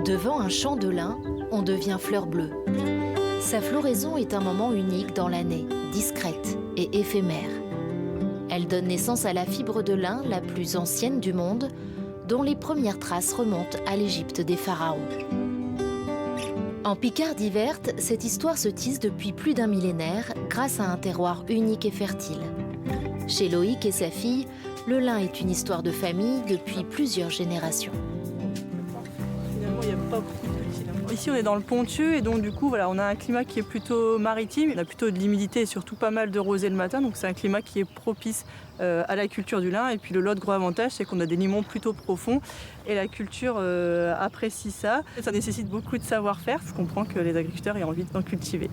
Devant un champ de lin, on devient fleur bleue. Sa floraison est un moment unique dans l'année, discrète et éphémère. Elle donne naissance à la fibre de lin la plus ancienne du monde, dont les premières traces remontent à l'Égypte des pharaons. En Picardie verte, cette histoire se tisse depuis plus d'un millénaire grâce à un terroir unique et fertile. Chez Loïc et sa fille, le lin est une histoire de famille depuis plusieurs générations. Finalement, il n'y a pas beaucoup de petits lins. Ici, on est dans le Ponthieu et donc du coup, voilà, on a un climat qui est plutôt maritime. On a plutôt de l'humidité et surtout pas mal de rosée le matin, donc c'est un climat qui est propice à la culture du lin. Et puis l'autre gros avantage, c'est qu'on a des limons plutôt profonds et la culture apprécie ça. Ça nécessite beaucoup de savoir-faire. Je comprends que les agriculteurs aient envie d'en cultiver.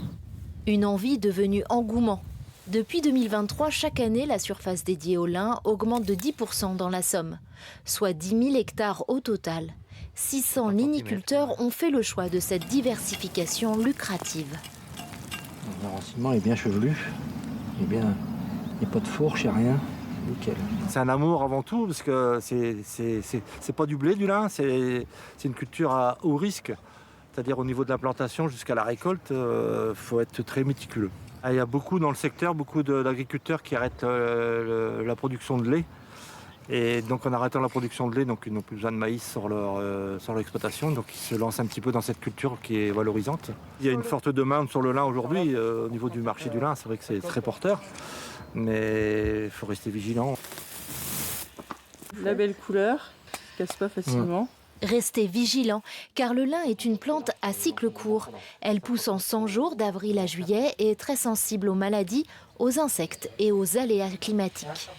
Une envie devenue engouement. Depuis 2023, chaque année, la surface dédiée au lin augmente de 10% dans la Somme, soit 10 000 hectares au total. 600 liniculteurs ont fait le choix de cette diversification lucrative. L'enracinement est bien chevelu, il n'y a pas de fourche, il n'y a rien. Nickel. C'est un amour avant tout, parce que c'est pas du blé du lin, c'est une culture à haut risque. C'est-à-dire au niveau de la plantation jusqu'à la récolte, faut être très méticuleux. Il y a beaucoup dans le secteur, beaucoup d'agriculteurs qui arrêtent la production de lait. Et donc en arrêtant la production de lait, donc ils n'ont plus besoin de maïs sur leur exploitation, donc ils se lancent un petit peu dans cette culture qui est valorisante. Il y a une forte demande sur le lin aujourd'hui, au niveau du marché du lin, c'est vrai que c'est très porteur, mais il faut rester vigilant. La belle couleur, qui ne casse pas facilement. Restez vigilants, car le lin est une plante à cycle court. Elle pousse en 100 jours, d'avril à juillet, et est très sensible aux maladies, aux insectes et aux aléas climatiques.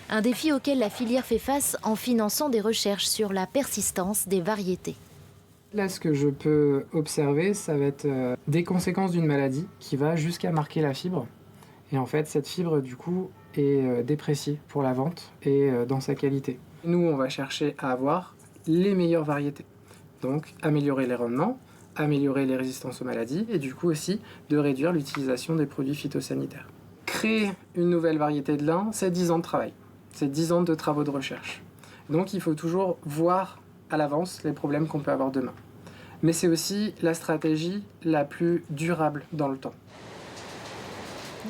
Un défi auquel la filière fait face en finançant des recherches sur la persistance des variétés. Là, ce que je peux observer, ça va être des conséquences d'une maladie qui va jusqu'à marquer la fibre. Et en fait, cette fibre, du coup, est dépréciée pour la vente et dans sa qualité. Nous, on va chercher à avoir les meilleures variétés. Donc, améliorer les rendements, améliorer les résistances aux maladies et du coup aussi de réduire l'utilisation des produits phytosanitaires. Créer une nouvelle variété de lin, c'est 10 ans de travail. C'est 10 ans de travaux de recherche. Donc il faut toujours voir à l'avance les problèmes qu'on peut avoir demain. Mais c'est aussi la stratégie la plus durable dans le temps.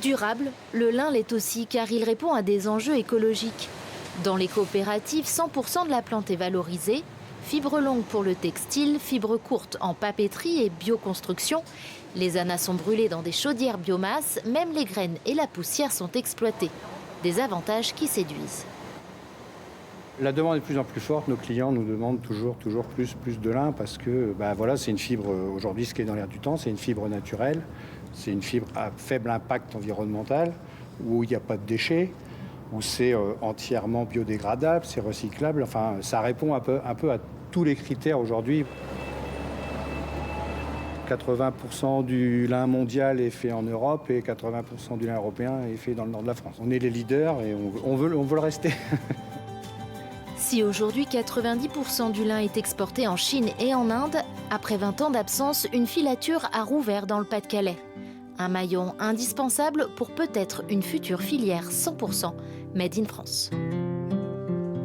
Durable, le lin l'est aussi car il répond à des enjeux écologiques. Dans les coopératives, 100% de la plante est valorisée. Fibres longues pour le textile, fibres courtes en papeterie et bioconstruction. Les anas sont brûlés dans des chaudières biomasse, même les graines et la poussière sont exploitées. Des avantages qui séduisent. La demande est de plus en plus forte. Nos clients nous demandent toujours plus de lin parce que voilà, c'est une fibre, aujourd'hui ce qui est dans l'air du temps, c'est une fibre naturelle. C'est une fibre à faible impact environnemental, où il n'y a pas de déchets, où c'est entièrement biodégradable, c'est recyclable. Enfin, ça répond un peu à tous les critères aujourd'hui. 80% du lin mondial est fait en Europe et 80% du lin européen est fait dans le nord de la France. On est les leaders et on veut le rester. Si aujourd'hui 90% du lin est exporté en Chine et en Inde, après 20 ans d'absence, une filature a rouvert dans le Pas-de-Calais. Un maillon indispensable pour peut-être une future filière 100% Made in France.